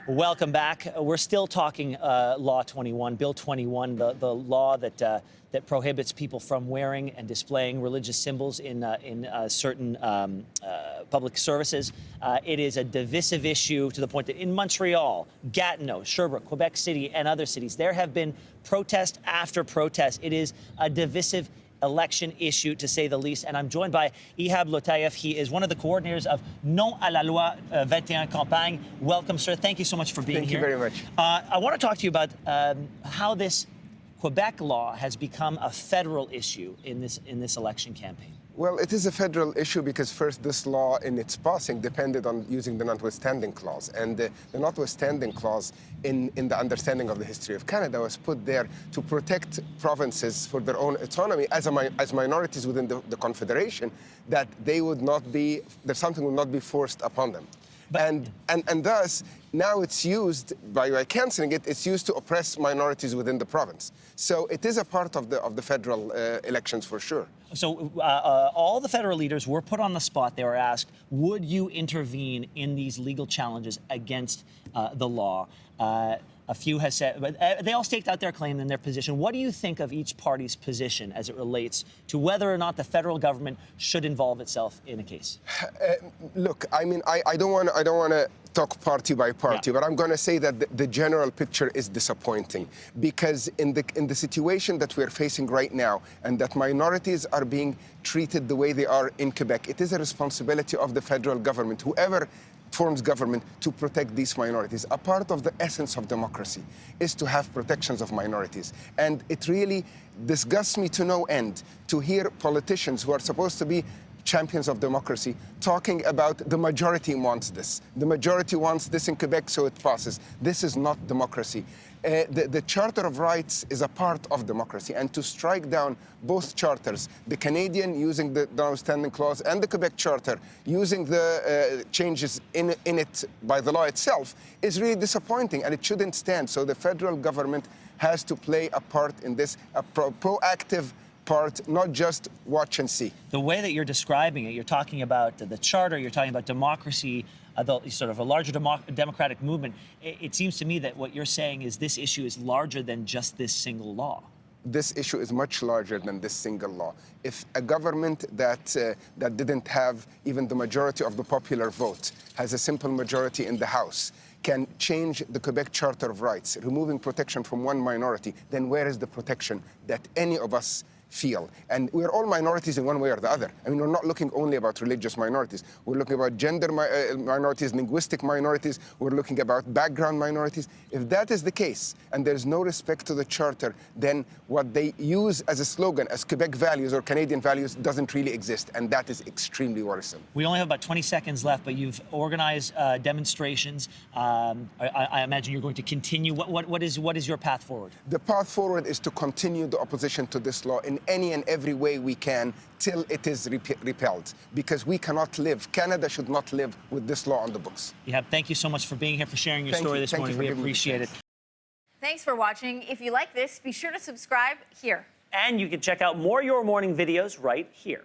Welcome back. We're still talking Law 21, Bill 21, the law that prohibits people from wearing and displaying religious symbols in certain public services. It is a divisive issue to the point that in Montreal, Gatineau, Sherbrooke, Quebec City, and other cities, there have been protest after protest. It is a divisive election issue, to say the least. And I'm joined by Ihab Lotayev. He is one of the coordinators of Non à la Loi 21 campagne. Welcome, sir. Thank you so much for being here. Thank you very much. I want to talk to you about how this Quebec law has become a federal issue in this election campaign. Well, it is a federal issue because first, this law in its passing depended on using the notwithstanding clause. And the notwithstanding clause in the understanding of the history of Canada was put there to protect provinces for their own autonomy as minorities within the Confederation, that they would not be, that something would not be forced upon them. And thus, now it's used, by cancelling it, it's used to oppress minorities within the province. So it is a part of the federal elections for sure. So all the federal leaders were put on the spot. They were asked, would you intervene in these legal challenges against the law? A few have said, but they all staked out their claim and their position. What do you think of each party's position as it relates to whether or not the federal government should involve itself in a case? Look, I mean, I don't want to talk party by party, but I'm going to say that the general picture is disappointing, because in the situation that we're facing right now, and that minorities are being treated the way they are in Quebec, it is a responsibility of the federal government, whoever forms government, to protect these minorities. A part of the essence of democracy is to have protections of minorities. And it really disgusts me to no end to hear politicians who are supposed to be champions of democracy talking about the majority wants this. The majority wants this in Quebec, so it passes. This is not democracy. The Charter of Rights is a part of democracy, and to strike down both charters, the Canadian using the notwithstanding clause and the Quebec Charter using the changes in it by the law itself, is really disappointing, and it shouldn't stand. So the federal government has to play a part in this, a proactive part, not just watch and see. The way that you're describing it, you're talking about the charter, you're talking about democracy, sort of a larger democratic movement. It seems to me that what you're saying is this issue is larger than just this single law. This issue is much larger than this single law. If a government that didn't have even the majority of the popular vote, has a simple majority in the House, can change the Quebec Charter of Rights, removing protection from one minority, then where is the protection that any of us feel? And we're all minorities in one way or the other. I mean, we're not looking only about religious minorities. We're looking about gender minorities, linguistic minorities. We're looking about background minorities. If that is the case, and there's no respect to the Charter, then what they use as a slogan, as Quebec values or Canadian values, doesn't really exist. And that is extremely worrisome. We only have about 20 seconds left, but you've organized demonstrations. I imagine you're going to continue. What is your path forward? The path forward is to continue the opposition to this law in any and every way we can till it is repealed, because we cannot live, Canada should not live with this law on the books. Yeah, thank you so much for being here, for sharing your story this morning. We appreciate it. Thanks for watching. If you like this, be sure to subscribe here. And you can check out more Your Morning videos right here.